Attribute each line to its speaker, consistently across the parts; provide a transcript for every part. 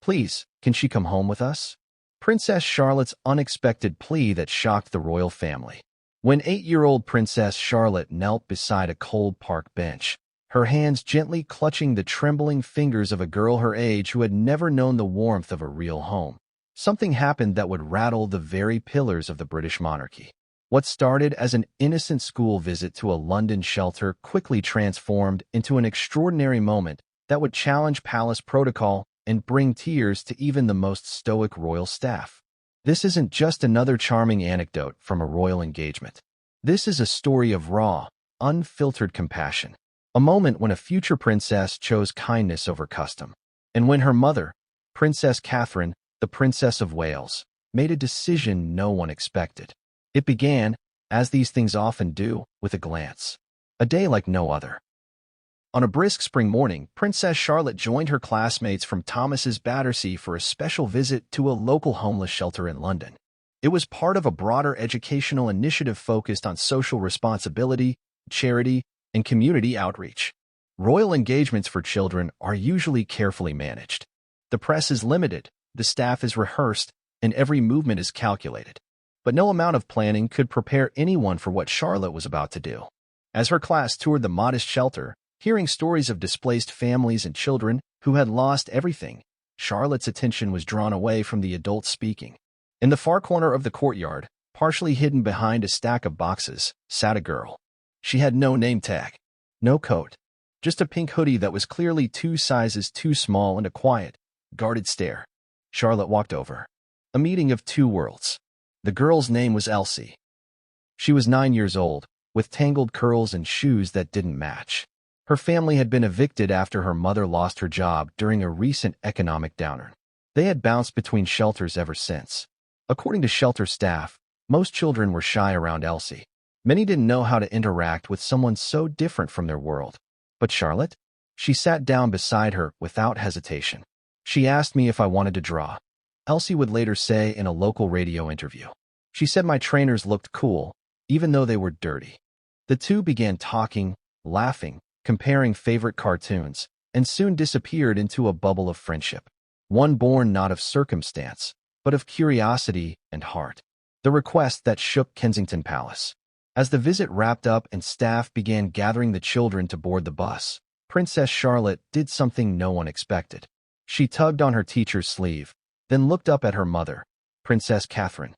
Speaker 1: Please, can she come home with us? Princess Charlotte's unexpected plea that shocked the royal family. When 8-year-old Princess Charlotte knelt beside a cold park bench, her hands gently clutching the trembling fingers of a girl her age who had never known the warmth of a real home, something happened that would rattle the very pillars of the British monarchy. What started as an innocent school visit to a London shelter quickly transformed into an extraordinary moment that would challenge palace protocol and bring tears to even the most stoic royal staff. This isn't just another charming anecdote from a royal engagement. This is a story of raw, unfiltered compassion. A moment when a future princess chose kindness over custom, and when her mother, Princess Catherine, the Princess of Wales, made a decision no one expected. It began, as these things often do, with a glance. A day like no other. On a brisk spring morning, Princess Charlotte joined her classmates from Thomas's Battersea for a special visit to a local homeless shelter in London. It was part of a broader educational initiative focused on social responsibility, charity, and community outreach. Royal engagements for children are usually carefully managed. The press is limited, the staff is rehearsed, and every movement is calculated. But no amount of planning could prepare anyone for what Charlotte was about to do. As her class toured the modest shelter, hearing stories of displaced families and children who had lost everything, Charlotte's attention was drawn away from the adults speaking. In the far corner of the courtyard, partially hidden behind a stack of boxes, sat a girl. She had no name tag, no coat, just a pink hoodie that was clearly 2 sizes too small and a quiet, guarded stare. Charlotte walked over. A meeting of two worlds. The girl's name was Elsie. She was 9 years old, with tangled curls and shoes that didn't match. Her family had been evicted after her mother lost her job during a recent economic downturn. They had bounced between shelters ever since. According to shelter staff, most children were shy around Elsie. Many didn't know how to interact with someone so different from their world. But Charlotte? She sat down beside her without hesitation. She asked me if I wanted to draw. Elsie would later say in a local radio interview. She said my trainers looked cool, even though they were dirty. The two began talking, laughing, comparing favorite cartoons, and soon disappeared into a bubble of friendship. One born not of circumstance, but of curiosity and heart. The request that shook Kensington Palace. As the visit wrapped up and staff began gathering the children to board the bus, Princess Charlotte did something no one expected. She tugged on her teacher's sleeve, then looked up at her mother, Princess Catherine,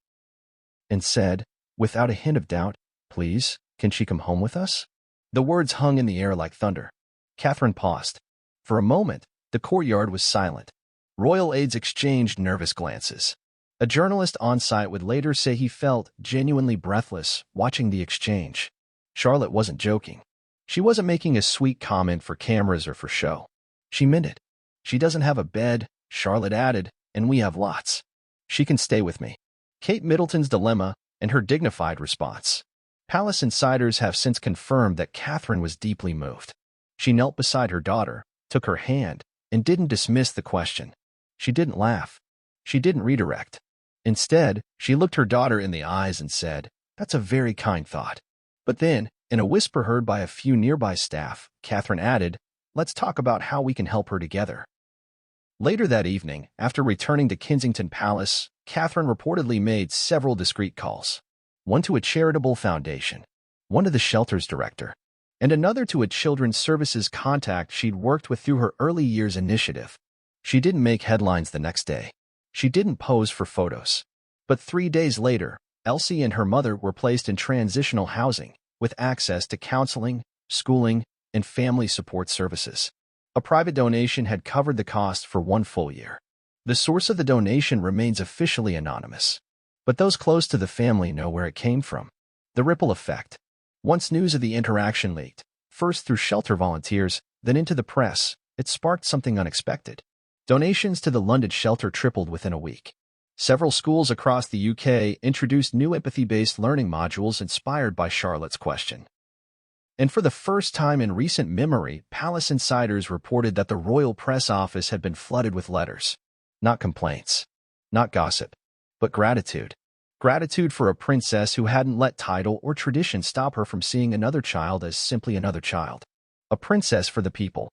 Speaker 1: and said, without a hint of doubt, "Please, can she come home with us?" The words hung in the air like thunder. Catherine paused. For a moment, the courtyard was silent. Royal aides exchanged nervous glances. A journalist on site would later say he felt genuinely breathless watching the exchange. Charlotte wasn't joking. She wasn't making a sweet comment for cameras or for show. She meant it. She doesn't have a bed, Charlotte added, and we have lots. She can stay with me. Kate Middleton's dilemma and her dignified response. Palace insiders have since confirmed that Catherine was deeply moved. She knelt beside her daughter, took her hand, and didn't dismiss the question. She didn't laugh. She didn't redirect. Instead, she looked her daughter in the eyes and said, "That's a very kind thought." But then, in a whisper heard by a few nearby staff, Catherine added, "Let's talk about how we can help her together." Later that evening, after returning to Kensington Palace, Catherine reportedly made several discreet calls. One to a charitable foundation, one to the shelter's director, and another to a children's services contact she'd worked with through her early years initiative. She didn't make headlines the next day. She didn't pose for photos. But 3 days later, Elsie and her mother were placed in transitional housing, with access to counseling, schooling, and family support services. A private donation had covered the cost for 1 full year. The source of the donation remains officially anonymous, but those close to the family know where it came from. The ripple effect. Once news of the interaction leaked, first through shelter volunteers, then into the press, it sparked something unexpected. Donations to the London shelter tripled within a week. Several schools across the UK introduced new empathy-based learning modules inspired by Charlotte's question. And for the first time in recent memory, Palace insiders reported that the royal press office had been flooded with letters. Not complaints, not gossip, but gratitude. Gratitude for a princess who hadn't let title or tradition stop her from seeing another child as simply another child. A princess for the people.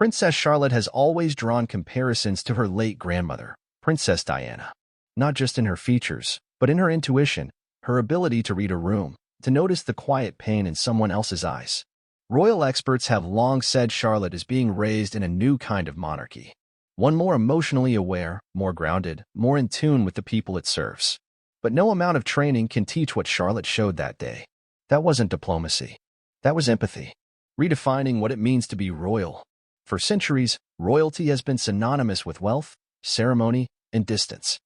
Speaker 1: Princess Charlotte has always drawn comparisons to her late grandmother, Princess Diana. Not just in her features, but in her intuition, her ability to read a room, to notice the quiet pain in someone else's eyes. Royal experts have long said Charlotte is being raised in a new kind of monarchy. One more emotionally aware, more grounded, more in tune with the people it serves. But no amount of training can teach what Charlotte showed that day. That wasn't diplomacy. That was empathy. Redefining what it means to be royal. For centuries, royalty has been synonymous with wealth, ceremony, and distance.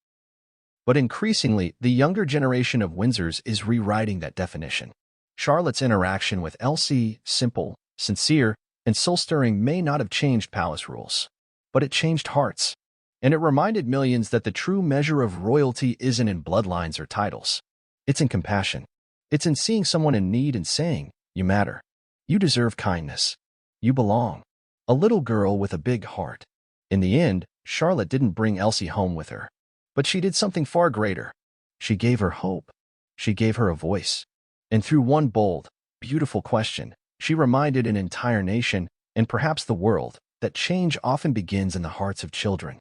Speaker 1: But increasingly, the younger generation of Windsors is rewriting that definition. Charlotte's interaction with Elsie, simple, sincere, and soul-stirring, may not have changed palace rules, but it changed hearts. And it reminded millions that the true measure of royalty isn't in bloodlines or titles. It's in compassion. It's in seeing someone in need and saying, "You matter. You deserve kindness. You belong." A little girl with a big heart. In the end, Charlotte didn't bring Elsie home with her. But she did something far greater. She gave her hope. She gave her a voice. And through one bold, beautiful question, she reminded an entire nation, and perhaps the world, that change often begins in the hearts of children.